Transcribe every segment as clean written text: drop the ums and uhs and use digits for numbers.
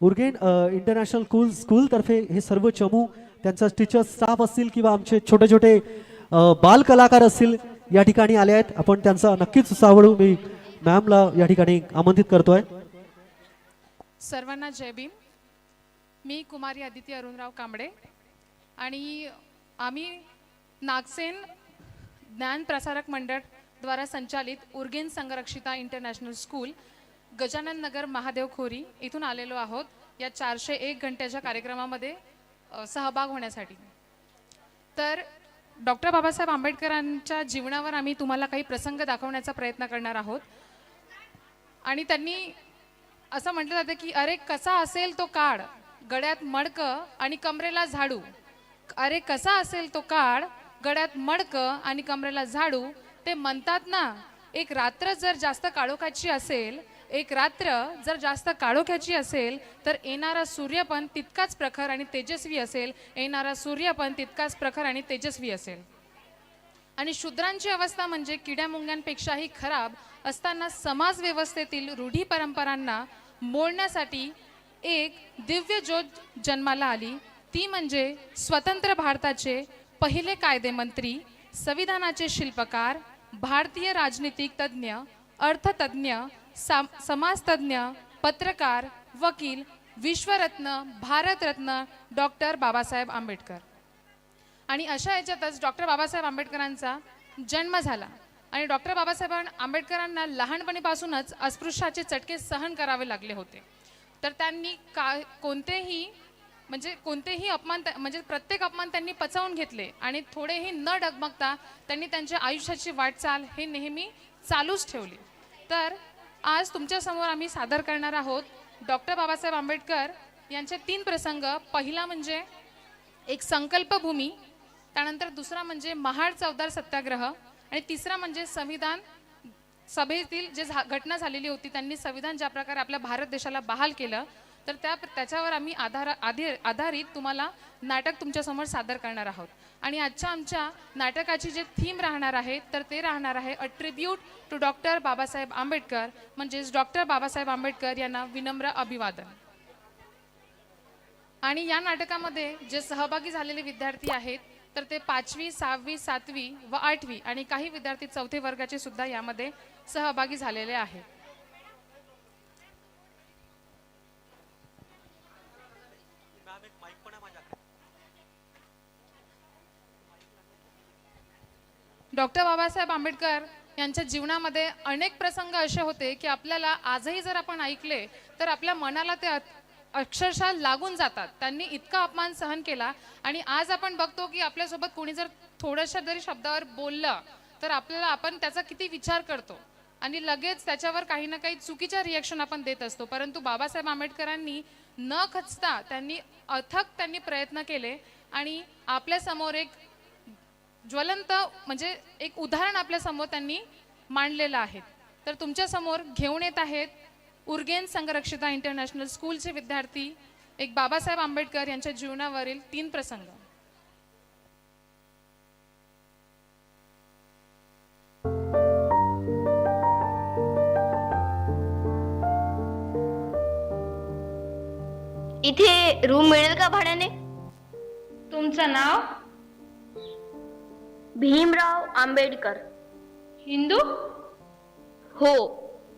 Urgen international school तर्फे हे सर्व चमू त्यांचा टीचर स्टाफ असतील किंवा आमचे छोटे छोटे बाल कलाकार असतील या ठिकाणी आले आहेत. आपण त्यांचा नक्कीच उत्साहवडू मी मॅमला या ठिकाणी आमंत्रित करतोय. सर्वांना जय भीम. मी कुमारी आदिती अरुणराव कांबळे आणि आम्ही नागसेन ज्ञान प्रसारक मंडळ द्वारा संचालित उर्गेन संरक्षिता इंटरनॅशनल स्कूल गजानन नगर महादेव खोरी इथून आलेलो आहोत या 401 घंट्याच्या कार्यक्रमामध्ये सहभाग होण्यासाठी. तर डॉक्टर बाबासाहेब आंबेडकरांच्या जीवनावर आम्ही तुम्हाला काही प्रसंग दाखवण्याचा प्रयत्न करणार आहोत. आणि त्यांनी असं म्हटलं जातं की अरे कसा असेल तो काळ, गळ्यात मडकं आणि कमरेला झाडू. अरे कसा असेल तो काळ, गळ्यात मडकं आणि कमरेला झाडू. ते म्हणतात ना, एक रात्र जर जास्त काळोखाची असेल, एक रात्र जर जास्त काळोख्याची असेल तर येणारा सूर्य पण तितकाच प्रखर आणि तेजस्वी असेल. येणारा सूर्य पण तितकाच प्रखर आणि तेजस्वी असेल. आणि शूद्रांची अवस्था म्हणजे किड्या मुंग्यांपेक्षाही खराब असताना समाज व्यवस्थेतील रूढी परंपरांना मोडण्यासाठी एक दिव्य ज्योत जन्माला आली. ती म्हणजे स्वतंत्र भारताचे पहिले कायदेमंत्री, संविधानाचे शिल्पकार, भारतीय राजनीतिक तज्ज्ञ, अर्थतज्ज्ञ, समाजतज्ज्ञ, पत्रकार, वकील, विश्वरत्न, भारतरत्न डॉक्टर बाबासाहेब आंबेडकर. आणि अशा याच्यातच डॉक्टर बाबासाहेब आंबेडकरांचा जन्म झाला. आणि डॉक्टर बाबासाहेब आंबेडकरांना लहानपणीपासूनच अस्पृश्याचे चटके सहन करावे लागले होते. तर त्यांनी कोणतेही अपमान म्हणजे प्रत्येक अपमान त्यांनी पचवून घेतले आणि थोडेही न डगमगता त्यांनी त्यांच्या आयुष्याची वाटचाल हे नेहमी चालूच ठेवली. तर आज तुमच्यासमोर आम्ही सादर करणार आहोत डॉक्टर बाबासाहेब आंबेडकर यांचे 3 प्रसंग. पहिला म्हणजे एक संकल्पभूमी, त्यानंतर दुसरा म्हणजे महाड चौदार सत्याग्रह आणि तिसरा म्हणजे संविधान सभेतील जे घटना झालेली होती. त्यांनी संविधान ज्या प्रकारे आपल्या भारत देशाला बहाल केलं तर त्याच्यावर आम्ही आधारित तुम्हाला नाटक तुमच्यासमोर सादर करणार आहोत. आणि आजच्या आमच्या नाटकाची जे थीम राहणार आहे तर ते राहणार आहे a tribute to doctor Babasaheb Ambedkar, म्हणजेच डॉक्टर बाबासाहेब आंबेडकर यांना विनम्र अभिवादन. आणि या नाटकामध्ये जे सहभागी झालेले विद्यार्थी आहेत तर ते 5वी, 6वी, 7वी व 8वी आणि काही विद्यार्थी 4थी वर्गाचे सुद्धा यामध्ये सहभागी झालेले आहेत. डॉक्टर बाबासाहेब आंबेडकर यांच्या जीवनामध्ये अनेक प्रसंग असे होते की आपल्याला आजही जर आपण ऐकले तर आपल्या मनाला ते अक्षरशः लागून जातात. त्यांनी इतका अपमान सहन केला आणि आज आपण बघतो की आपल्यासोबत कोणी जर थोड्याशा जरी शब्दावर बोललं तर आपण त्याचा किती विचार करतो आणि लगेच त्याच्यावर काही ना काही चुकीच्या रिॲक्शन आपण देत असतो. परंतु बाबासाहेब आंबेडकरांनी न खचता त्यांनी प्रयत्न केले आणि आपल्यासमोर एक ज्वलंत म्हणजे एक उदाहरण आपल्यासमोर त्यांनी मांडलेलं आहे. तर तुमच्यासमोर घेऊन येत आहेत उर्गेन संरक्षिता इंटरनॅशनल स्कूलचे विद्यार्थी एक बाबासाहेब आंबेडकर यांच्या जीवनावरील 3 प्रसंग. इथे रूम मिळेल का भाड्याने? तुमचं नाव? भीमराव आंबेडकर. हिंदू? हो,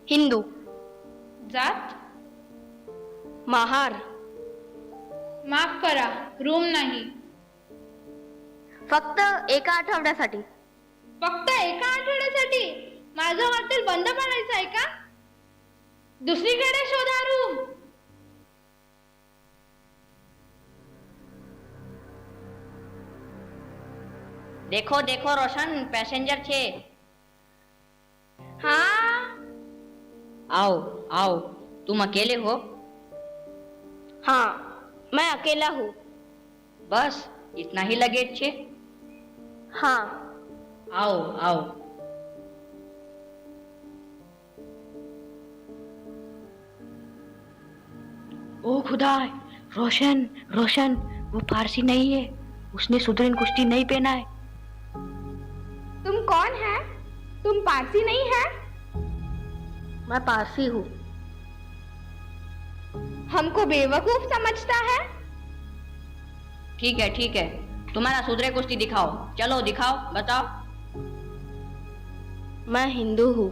हिंदू. जात? महार. माफ करा, रूम नाही. फक्त एका आठवड्यासाठी. फक्त एका आठवड्यासाठी? माझं हॉटेल बंद पडायचं आहे का? दुसरीकडे शोधा रूम. देखो देखो रोशन, पैसेंजर छे. हाँ. आओ आओ, तुम अकेले हो? हाँ, मैं अकेला हूँ. बस इतना ही लगेज छे? हाँ. आओ आओ. ओ खुदा, रोशन रोशन, वो पारसी नहीं है. उसने सुधरीन कुश्ती नहीं पहना है. तुम कौन है? तुम पारसी नहीं है? मैं पारसी हूँ. हमको बेवकूफ समझता है? ठीक है, तुम्हारा सुधरे कुश्ती दिखाओ, चलो दिखाओ, बताओ। मैं हिंदू हूँ।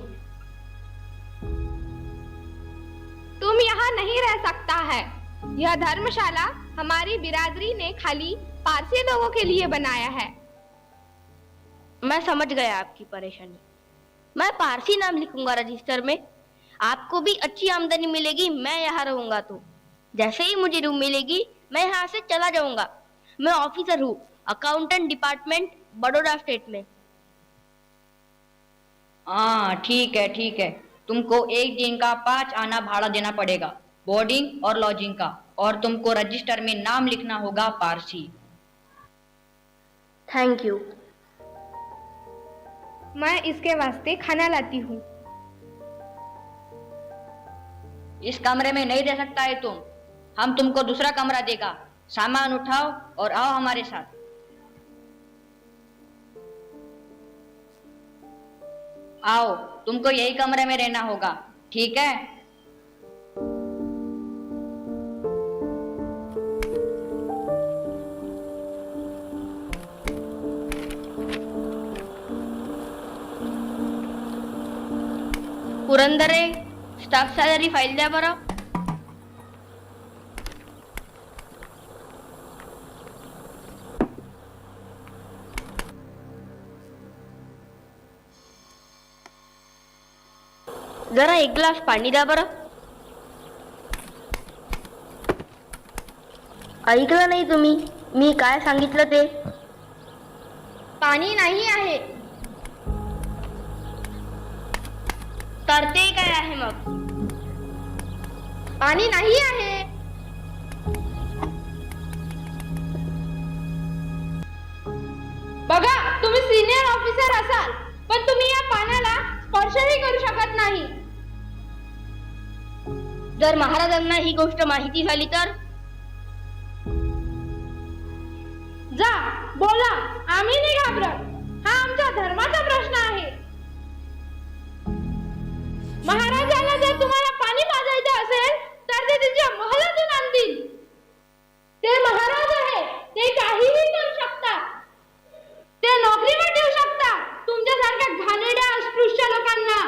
तुम यहाँ नहीं रह सकता है। यह धर्मशाला हमारी बिरादरी ने खाली पारसी लोगों के लिए बनाया है। मैं समझ गया आपकी परेशानी। मैं पारसी नाम लिखूंगा रजिस्टर में, आपको भी अच्छी आमदनी मिलेगी। मैं यहाँ रहूंगा तो जैसे ही मुझे रूम मिलेगी मैं यहाँ से चला जाऊंगा। मैं ऑफिसर हूँ, अकाउंटेंट डिपार्टमेंट, बड़ौदा स्टेट में। हाँ ठीक है, तुमको एक दिन का 5 आना भाड़ा देना पड़ेगा, बोर्डिंग और लॉजिंग का, और तुमको रजिस्टर में नाम लिखना होगा पारसी। Thank you. मैं इसके वास्ते खाना लाती हूँ। इस कमरे में नहीं रह सकता है तुम, हम तुमको दूसरा कमरा देगा। सामान उठाओ और आओ हमारे साथ। आओ, तुमको यही कमरे में रहना होगा, ठीक है? पुरंदरे, स्टाफ सॅलरी फाईल द्या बरं। जरा एक ग्लास पाणी द्या बरं। ऐकलं नाही तुम्ही मी काय सांगितलं ते? पाणी नाही आहे। तर ते काय आहे मग? पाणी नाही आहे। बघा, तुम्ही सिनियर ऑफिसर असाल, पण तुम्ही या पाण्याला स्पर्शही करू शकत नाही। जर महाराजांना ही गोष्ट माहिती झाली तर? जा, बोला, आम्ही नाही घाबरत। हा आमच्या धर्माचा प्रश्न आहे। महाराजांना जर तुम्हाला पाणी पाजायचं असेल तर ते तुमच्या महालातून आणतील। ते महाराज आहे, ते काहीही करू शकतात। ते नोकरीवर ठेवू शकतात तुमच्यासारख्या घाणेरड्या अस्पृश्य लोकांना।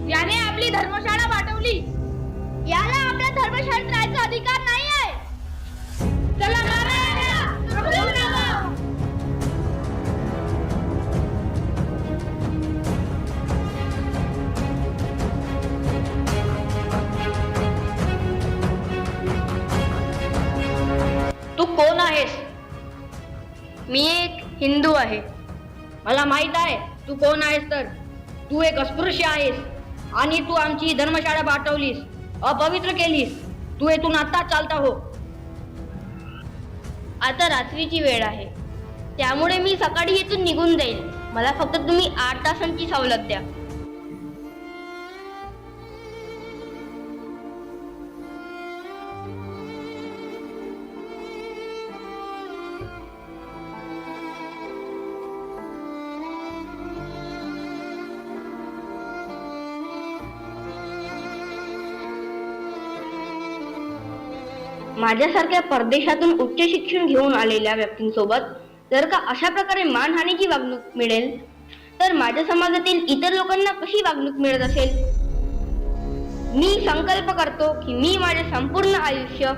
याने आपली धर्मशाळा वाटवली। याला आपल्या धर्मशाळेत राहायचा अधिकार नाही आहे। चला मारा याला, पकडून लावा। तू कोण आहेस? मी एक हिंदू आहे। मला माहित आहे तू कोण आहेस तर। तू एक अस्पृश्य आहेस आणि तू आमची धर्मशाळा वाटवलीस, अपवित्र केलीस। तू येथून आता चालता हो। आता रात्रीची वेळ आहे, त्यामुळे मी सकाळी येथून निघून जाईल। मला फक्त तुम्ही 8 तासांची सवलत द्या। माझ्यासारख्या परदेशातून उच्च शिक्षण घेऊन आलेल्या व्यक्तींसोबत जर का अशा प्रकारे मानहानीची वागणूक मिळेल तर माझ्या समाजातील इतर लोकांना कशी वागणूक मिळत असेल? मी संकल्प करतो की मी माझे संपूर्ण आयुष्य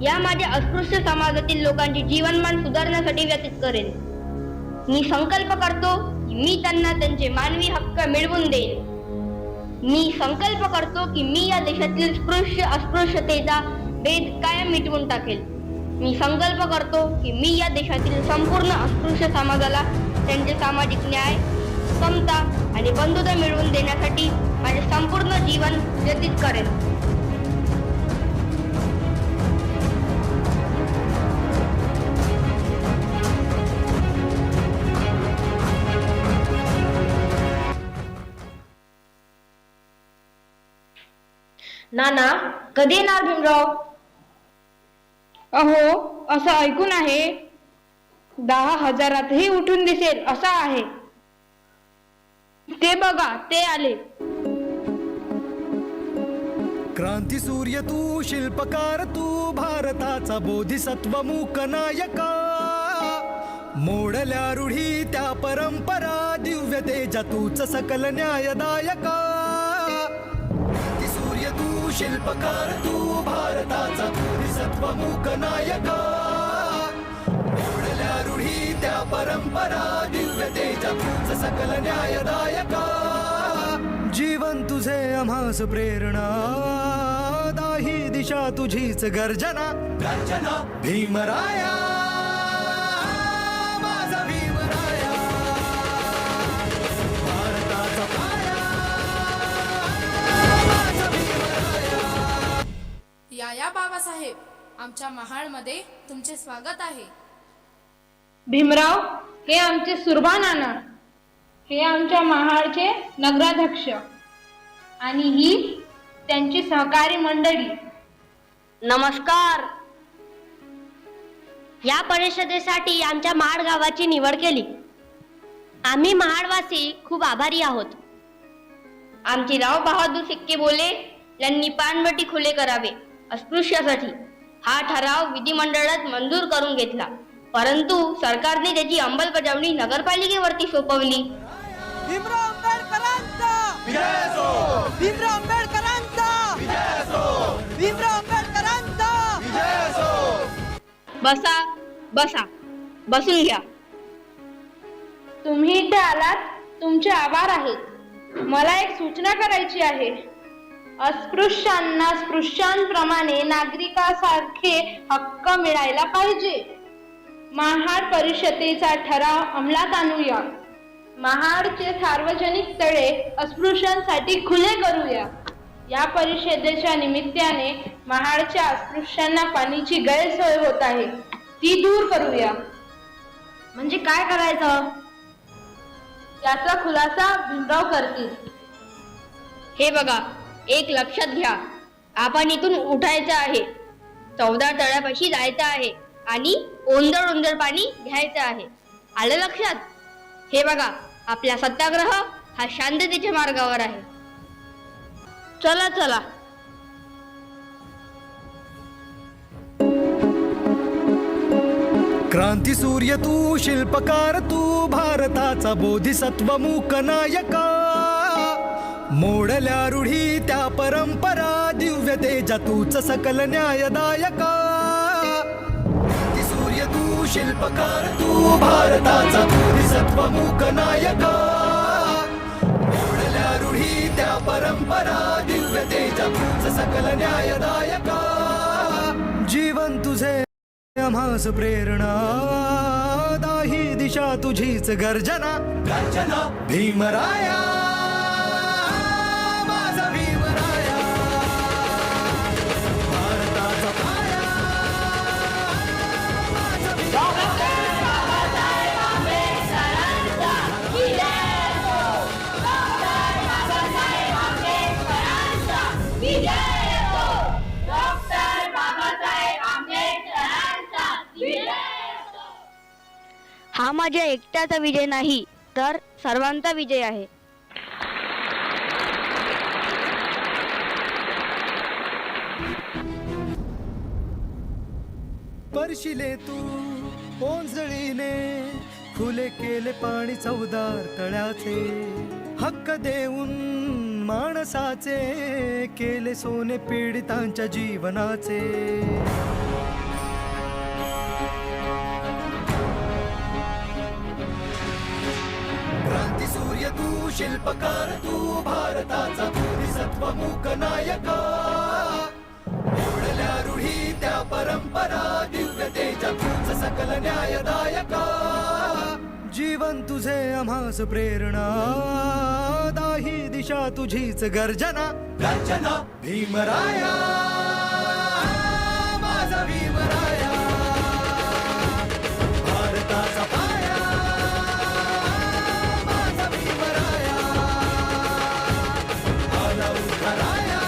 या माझ्या अस्पृश्य समाजातील लोकांचे जीवनमान सुधारण्यासाठी व्यतीत करेन। मी संकल्प करतो की मी त्यांना त्यांचे मानवी हक्क मिळवून देईन। मी संकल्प करतो की मी या देशातील स्पृश्य अस्पृश्यतेचा भेद कायम मिटवून टाकेल। मी संकल्प करतो की मी या देशातील संपूर्ण अस्पृश्य समाजाला त्यांचे सामाजिक न्याय, समता आणि बंधुता मिळवून देण्यासाठी माझे संपूर्ण जीवन व्यतीत करेन। नाना कधी येणार भीमराव? अहो असं ऐकून आहे 10,000 उठून दिसेल असा आहे. ते बघा ते आले. क्रांती सूर्य तू, शिल्पकार तू, भारताचा बोधिसत्व मूक नायका. मोडल्या रूढी त्या परंपरा, दिव्य तेजा तूच सकल न्यायदायका. क्रांती सूर्य तू, शिल्पकार तू, भारताचा बोधिसत्व मूक नायका. मोडल्या रूढी त्या परंपरा, दिव्य तेजा तूच सकल न्यायदायका. जीवन तुझे आम्हास प्रेरणा, दाही दिशा तुझीच गर्जना. गर्जना भीमराया, माझा भीमराया, भारताचा पाया, माझा भीमराया. या बाबासाहेब, आमच्या महाडमध्ये तुमचे स्वागत आहे. भीमराव हे आमचे सुरभा नाना, हे आमच्या महाडचे नगराध्यक्ष आणि ही त्यांची सहकारी मंडळी. नमस्कार. या परिषदेसाठी आमच्या महाड गावाची निवड केली. आम्ही महाडवासी खूप आभारी आहोत. आमचे राव बहादूर सिक्के बोले यांनी पानवटी खुले करावे अस्पृश्यासाठी हा ठराव विधिमंडळात मंजूर करून घेतला, परंतु सरकारने त्याची अंमलबजावणी नगरपालिकेवरती सोपवली. भीमराव आंबेडकरांचा विजय असो. भीमराव आंबेडकरांचा विजय असो. भीमराव आंबेडकरांचा विजय असो. बसा बसा, बसून घ्या. तुम्ही इथे आलात तुमचे आभार आहेत. मला एक सूचना करायची आहे. अस्पृश्यांना स्पृश्यांप्रमाणे नागरिकासारखे हक्क मिळायला पाहिजे. महाड परिषदेचा ठराव अंमलात आणूया. महाडचे सार्वजनिक तळे अस्पृश्यांसाठी खुले करूया. या परिषदेच्या निमित्ताने महाडच्या अस्पृश्यांना पाण्याची गैरसोय होत आहे, ती दूर करूया. म्हणजे काय करायचं? याचा खुलासा भीमराव करतील. हे बघा, एक लक्षात घ्या. आपण इथून उठायचं आहे, 14 तळ्यापाशी जायचं आहे आणि ओंदळ ओंदळ पाणी घ्यायचं आहे. आलं लक्षात? हे बघा, आपला सत्याग्रह हा शांततेच्या मार्गावर आहे. चला चला. क्रांती सूर्य तू, शिल्पकार तू, भारताचा बोधिसत्व मूक नायका. मोडल्या रूढी त्या परंपरा, दिव्य तेजा तूच सकल न्यायदायका. क्रांती सूर्य तू, शिल्पकार तू, भारताचा बोधिसत्व मूक नायका. मोडल्या रूढी त्या परंपरा, दिव्य तेजा तूच सकल न्यायदायका. जीवन तुझे आम्हास प्रेरणा, दाही दिशा तुझीच गर्जना. गर्जना भीमराया, माझा भीमराया, भारताचा पाया, माझा भीमराया. हा माझ्या एकट्याचा विजय नाही, तर सर्वांचा विजय आहे. परशिले तू ओंजळीने, खुले केले पाणी 14 तळ्याचे. हक्क देऊन माणसाचे, केले सोने पीडितांच्या जीवनाचे. क्रांती सूर्य तू, शिल्पकार तू, भारताचा बोधिसत्व मूक नायका. मोडल्या रूढी त्या परंपरा, दिव्य तेजा तूच सकल न्यायदायका. जीवन तुझे आम्हास प्रेरणा, दाही दिशा तुझीच गर्जना. गर्जना भीमराया, माझा भीमराया, भारताचा पाया, माझा भीमराया. आला उठराया,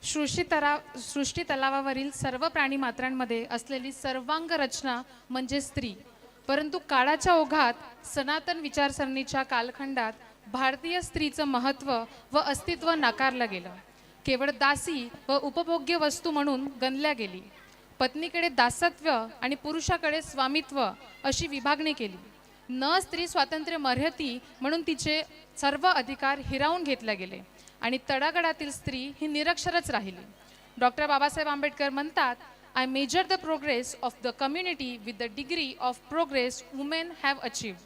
सृष्टी तलावावरील सर्व प्राणीमात्रांमध्ये असलेली सर्वांग रचना म्हणजे स्त्री. परंतु काळाच्या ओघात सनातन विचारसरणीच्या कालखंडात भारतीय स्त्रीचं महत्त्व व अस्तित्व नाकारलं गेलं. केवळ दासी व उपभोग्य वस्तू म्हणून गणल्या गेली. पत्नीकडे दासत्व आणि पुरुषाकडे स्वामित्व अशी विभागणी केली. न स्त्री स्वातंत्र्य मर्यादी म्हणून तिचे सर्व अधिकार हिरावून घेतले गेले आणि तळागाळातील स्त्री ही निरक्षरच राहिली. डॉक्टर बाबासाहेब आंबेडकर म्हणतात, I measure the progress of the community with the degree of progress women have achieved.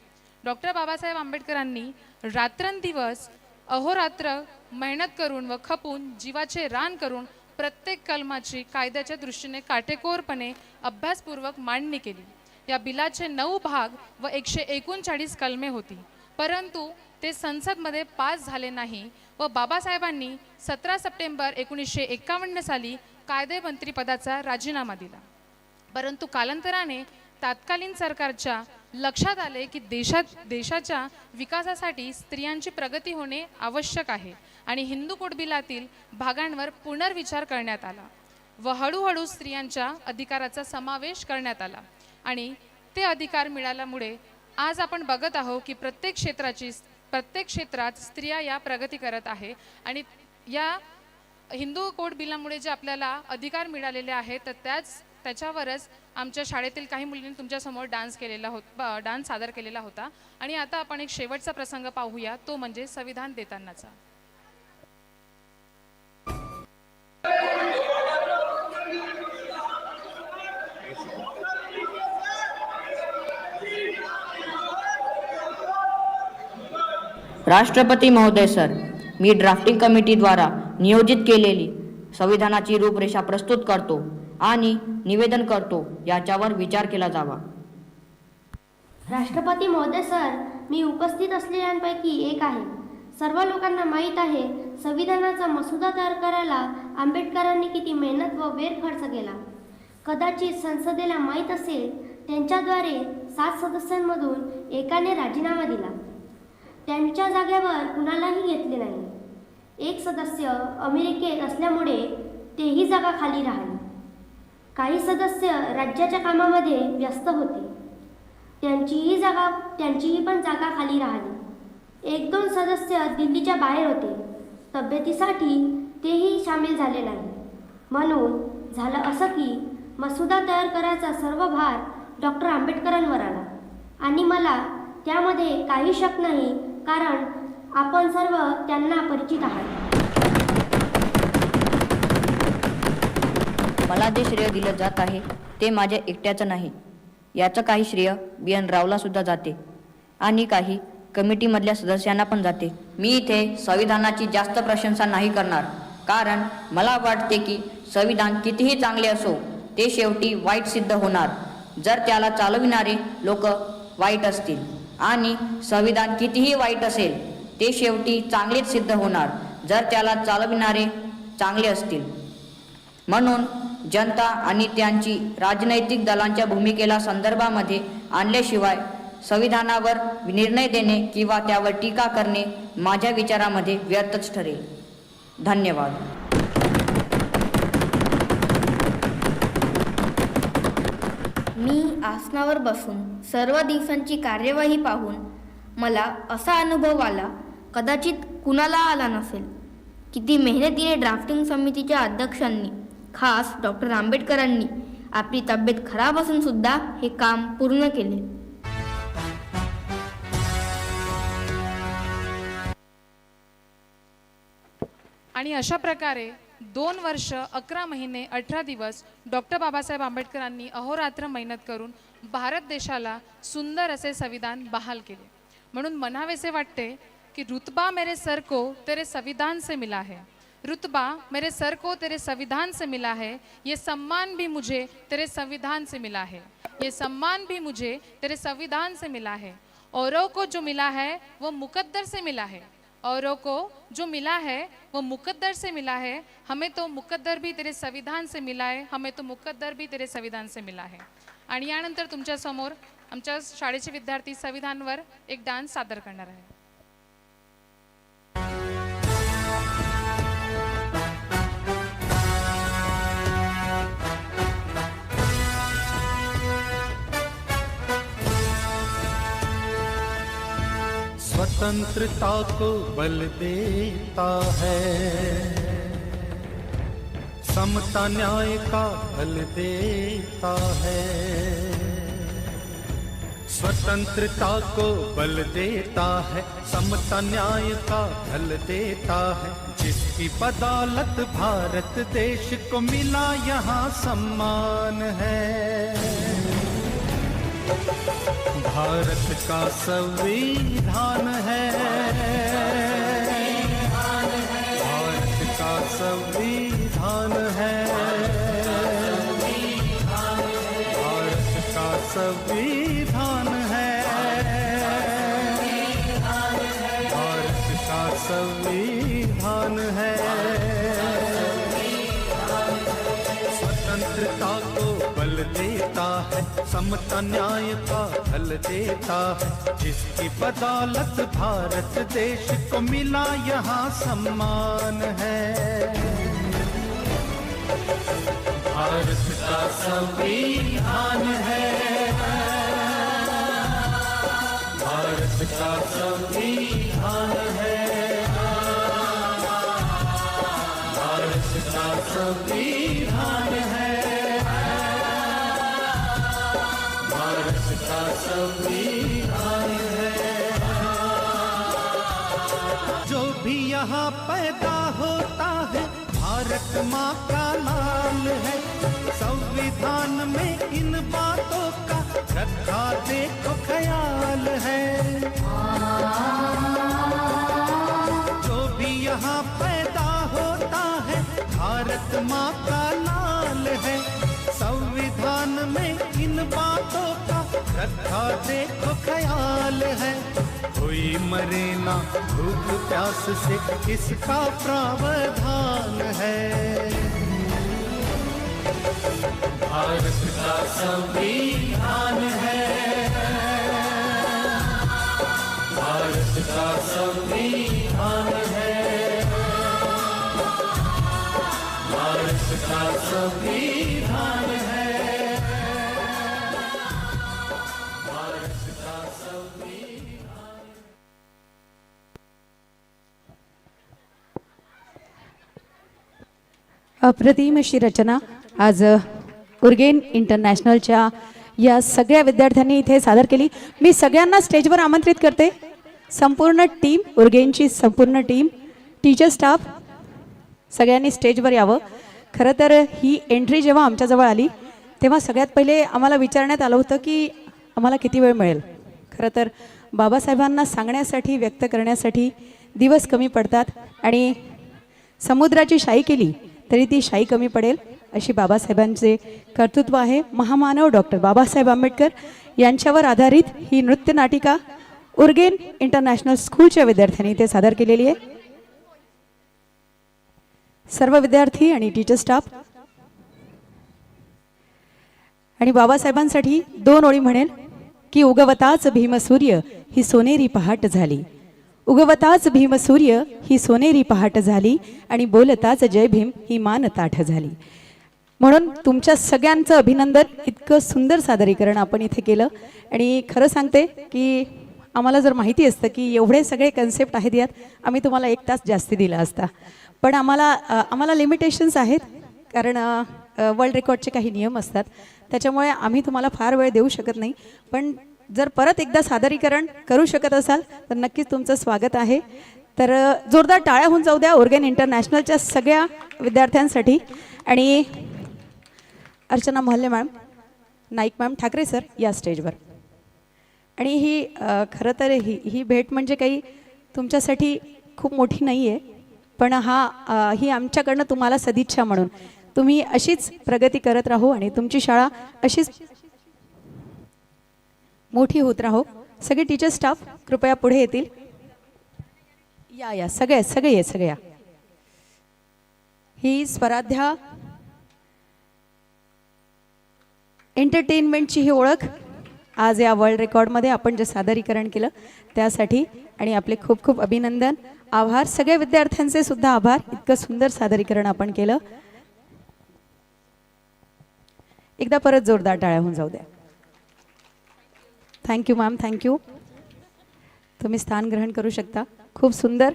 Doctor Babasaheb आंबेडकरांनी रात्रंदिवस अहोरात्र मेहनत करून व खपून जीवाचे रान करून प्रत्येक कलमाची कायद्याच्या दृष्टीने काटेकोरपणे अभ्यासपूर्वक मांडणी केली. या बिलाचे 9 भाग व 139 कलमे होती, परंतु ते संसदमध्ये पास झाले नाही व बाबासाहेबांनी 17 सप्टेंबर 1951 साली कायदेमंत्रीपदाचा राजीनामा दिला. परंतु कालांतराने तत्कालीन सरकारच्या लक्षात आले की देशाच्या विकासासाठी स्त्रियांची प्रगती होणे आवश्यक आहे आणि हिंदू कोड बिलातील भागांवर पुनर्विचार करण्यात आला व हळूहळू स्त्रियांच्या अधिकाराचा समावेश करण्यात आला आणि ते अधिकार मिळाल्यामुळे आज आपण बघत आहोत की प्रत्येक क्षेत्रात स्त्रिया या प्रगती करत आहे आणि या हिंदू कोड बिलामुळे जे आपल्याला अधिकार मिळालेले आहेत तर त्याच्यावरच आमच्या शाळेतील काही मुलींनी तुमच्यासमोर डान्स सादर केलेला होता. आणि आता आपण एक शेवटचा प्रसंग पाहूया, तो म्हणजे संविधान देतानाचा. राष्ट्रपती महोदय सर, मी ड्राफ्टिंग कमिटीद्वारा नियोजित केलेली संविधानाची रूपरेषा प्रस्तुत करतो आणि निवेदन करतो याच्यावर विचार केला जावा. राष्ट्रपती महोदय सर, मी उपस्थित असलेल्यांपैकी एक आहे. सर्व लोकांना माहीत आहे संविधानाचा मसुदा तयार करायला आंबेडकरांनी किती मेहनत व वेळ खर्च केला. कदाचित संसदेला माहीत असेल त्यांच्याद्वारे 7 सदस्यांमधून एकाने राजीनामा दिला. त्यांच्या जागेवर कुणालाही घेतले नाही. एक सदस्य अमेरिकेत असल्यामुळे तेही जागा खाली राहिली. काही सदस्य राज्याच्या कामामध्ये व्यस्त होते, त्यांचीही पण जागा खाली राहिली. 1-2 सदस्य दिल्लीच्या बाहेर होते, तब्येतीसाठी तेही सामील झाले नाही. म्हणून झालं असं की मसुदा तयार करायचा सर्व भार डॉक्टर आंबेडकरांवर आला आणि मला त्यामध्ये काही शक नाही, कारण आपण सर्व त्यांना परिचित आहात. मला जे श्रेय दिलं जात आहे ते माझ्या एकट्याचं नाही. याचं काही श्रेय BN रावला सुद्धा जाते आणि काही कमिटीमधल्या सदस्यांना पण जाते. मी इथे संविधानाची जास्त प्रशंसा नाही करणार, कारण मला वाटते की संविधान कितीही चांगले असो ते शेवटी वाईट सिद्ध होणार जर त्याला चालविणारे लोक वाईट असतील, आणि संविधान कितीही वाईट असेल ते शेवटी चांगलेच सिद्ध होणार जर त्याला चालविणारे चांगले असतील. म्हणून जनता आणि त्यांची राजनैतिक दलांच्या भूमिकेला संदर्भामध्ये आणल्याशिवाय संविधानावर निर्णय देणे किंवा त्यावर टीका करणे माझ्या विचारामध्ये व्यर्थच ठरेल. धन्यवाद. मी आसनावर बसून सर्व दिवसांची कार्यवाही पाहून मला असा अनुभव आला, कदाचित कुणाला आला नसेल. किती मेहनतीने ड्राफ्टिंग समितीच्या अध्यक्षांनी, खास डॉक्टर आंबेडकरांनी आपली तब्येत खराब असून सुद्धा हे काम पूर्ण केले. आणि अशा प्रकारे 2 वर्ष 11 महिने 18 दिवस डॉक्टर बाबासाहेब आंबेडकरांनी अहोरात्र मेहनत करून भारत देशाला सुंदर असे संविधान बहाल केले. म्हणून म्हणावेसे वाटते कि रुतबा मेरे सर को तेरे संविधान से मिला है, रुतबा मेरे सर को तेरे संविधान से मिला है, ये सम्मान भी मुझे तेरे संविधान से मिला है, ये सम्मान भी मुझे तेरे संविधान से मिला है. औरों को जो मिला है वो मुकद्दर से मिला है, औरों को जो मिला है वो मुकद्दर से मिला है. हमें तो मुकद्दर भी तेरे संविधान से मिला है, हमें तो मुकद्दर भी तेरे संविधान से मिला है. आणि यानंतर तुमच्या समोर आमच्या शाळेचे विद्यार्थी संविधानवर एक डान्स सादर करणार आहे. स्वतंत्रता को बल देता है, समता न्याय का बल देता है। स्वतंत्रता को बल देता है, समता न्याय का बल देता है। जिसकी बदौलत भारत देश को मिला यहाँ सम्मान है। भारत का संविधान है, भारत का संविधान है, भारत का संविधान है, भारत का संविधान है। स्वतंत्रता को बल देता है, समता न्याय का बल देता है। जिसकी बदौलत भारत देश को मिला यहाँ सम्मान है। भारत का संविधान है, भारत का संविधान है, भारत का संविधान है, भारत का संविधान है। जो भी यहाँ पैदा होता है भारत माँ का लाल है। संविधान में इन बातों का रखा देखो ख्याल है। जो भी यहाँ पैदा होता है भारत माँ का लाल है। संविधान में इन बातों का रखा देखो ख्याल है। कोई मरे ना भूख प्यास से इसका प्रावधान है। भारत का संविधान है, भारत का संविधान है, भारत का संविधान है, भारत का संविधान। अप्रतिम अशी रचना आज उर्गेन इंटरनॅशनलच्या या सगळ्या विद्यार्थ्यांनी इथे सादर केली. मी सगळ्यांना स्टेजवर आमंत्रित करते. संपूर्ण टीम, उर्गेनची संपूर्ण टीम, टीचर स्टाफ सगळ्यांनी स्टेजवर यावं. खरं तर ही एंट्री जेव्हा आमच्याजवळ आली तेव्हा सगळ्यात पहिले आम्हाला विचारण्यात आलं होतं की आम्हाला किती वेळ मिळेल. खरं तर बाबासाहेबांना सांगण्यासाठी, व्यक्त करण्यासाठी दिवस कमी पडतात आणि समुद्राची शाई केली तरी ती शाई कमी पडेल अशी बाबासाहेबांचे कर्तृत्व आहे. महामानव डॉक्टर बाबासाहेब आंबेडकर यांच्यावर आधारित ही नृत्य नाटिका उर्गेन इंटरनॅशनल स्कूलच्या विद्यार्थ्यांनी ते सादर केलेली आहे. सर्व विद्यार्थी आणि टीचर स्टाफ आणि बाबासाहेबांसाठी 2 ओळी म्हणेल की उगवताच भीमसूर्य ही सोनेरी पहाट झाली, उगवताच भीमसूर्य ही सोनेरी पहाट झाली आणि बोलताच जय भीम ही मान ताठ झाली. म्हणून तुमच्या सगळ्यांचं अभिनंदन. इतकं सुंदर सादरीकरण आपण इथे केलं आणि खरं सांगते की आम्हाला जर माहिती असतं की एवढे सगळे कन्सेप्ट आहेत यात आम्ही तुम्हाला 1 तास जास्ती दिला असता. पण आम्हाला लिमिटेशन्स आहेत कारण वर्ल्ड रेकॉर्डचे काही नियम असतात. त्याच्यामुळे आम्ही तुम्हाला फार वेळ देऊ शकत नाही. पण जर परत एकदा सादरीकरण करू शकत असाल तर नक्कीच तुमचं स्वागत आहे. तर जोरदार टाळ्या होऊन जाऊ द्या उर्गेन इंटरनॅशनलच्या सगळ्या विद्यार्थ्यांसाठी. आणि अर्चना मोहल्ले ma'am, Naik ma'am, Thackeray sir या स्टेजवर. आणि ही खरं तर ही भेट म्हणजे काही तुमच्यासाठी खूप मोठी नाही आहे, पण ही आमच्याकडनं तुम्हाला सदिच्छा म्हणून. तुम्ही अशीच प्रगती करत राहू आणि तुमची शाळा अशीच मोठी होत राहो. सगळे टीचर स्टाफ कृपया पुढे येतील. या सगळे. ही स्वराध्या एंटरटेनमेंटची ही ओळख आज या वर्ल्ड रेकॉर्डमध्ये आपण जे सादरीकरण केलं त्यासाठी. आणि आपले खूप खूप अभिनंदन, आभार. सगळ्या विद्यार्थ्यांचे सुद्धा आभार. इतकं सुंदर सादरीकरण आपण केलं. एकदा परत जोरदार टाळ्या होऊन जाऊ द्या. Thank you ma'am, thank you. तुम्ही स्थान ग्रहण करू शकता. खूप सुंदर